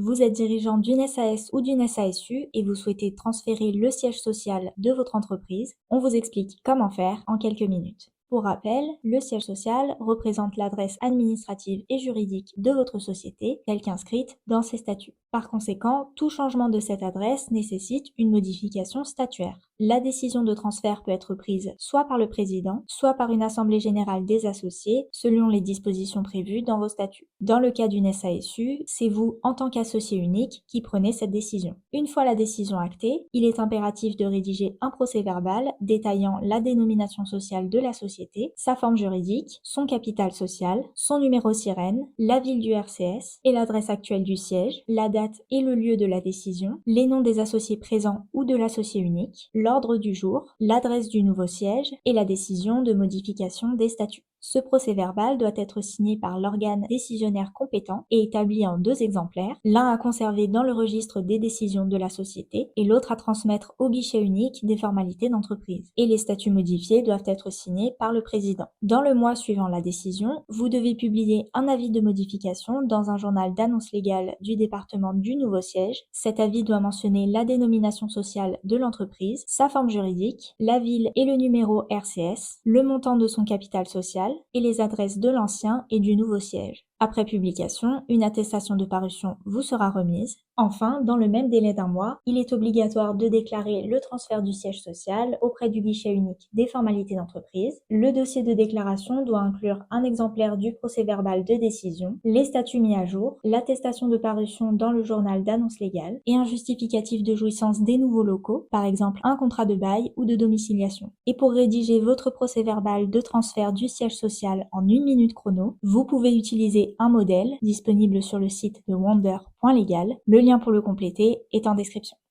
Vous êtes dirigeant d'une SAS ou d'une SASU et vous souhaitez transférer le siège social de votre entreprise. On vous explique comment faire en quelques minutes. Pour rappel, le siège social représente l'adresse administrative et juridique de votre société, telle qu'inscrite dans ses statuts. Par conséquent, tout changement de cette adresse nécessite une modification statutaire. La décision de transfert peut être prise soit par le président, soit par une assemblée générale des associés, selon les dispositions prévues dans vos statuts. Dans le cas d'une SASU, c'est vous, en tant qu'associé unique, qui prenez cette décision. Une fois la décision actée, il est impératif de rédiger un procès-verbal détaillant la dénomination sociale de la société, sa forme juridique, son capital social, son numéro sirène, la ville du RCS et l'adresse actuelle du siège, la date et le lieu de la décision, les noms des associés présents ou de l'associé unique, l'ordre du jour, l'adresse du nouveau siège et la décision de modification des statuts. Ce procès-verbal doit être signé par l'organe décisionnaire compétent et établi en 2 exemplaires, l'un à conserver dans le registre des décisions de la société et l'autre à transmettre au guichet unique des formalités d'entreprise. Et les statuts modifiés doivent être signés par le président. Dans le mois suivant la décision, vous devez publier un avis de modification dans un journal d'annonce légale du département du nouveau siège. Cet avis doit mentionner la dénomination sociale de l'entreprise, sa forme juridique, la ville et le numéro RCS, le montant de son capital social, et les adresses de l'ancien et du nouveau siège. Après publication, une attestation de parution vous sera remise. Enfin, dans le même délai d'1 mois, il est obligatoire de déclarer le transfert du siège social auprès du guichet unique des formalités d'entreprise. Le dossier de déclaration doit inclure un exemplaire du procès-verbal de décision, les statuts mis à jour, l'attestation de parution dans le journal d'annonce légale et un justificatif de jouissance des nouveaux locaux, par exemple un contrat de bail ou de domiciliation. Et pour rédiger votre procès-verbal de transfert du siège social en 1 minute chrono, vous pouvez utiliser un modèle disponible sur le site de wonder.legal. Le lien pour le compléter est en description.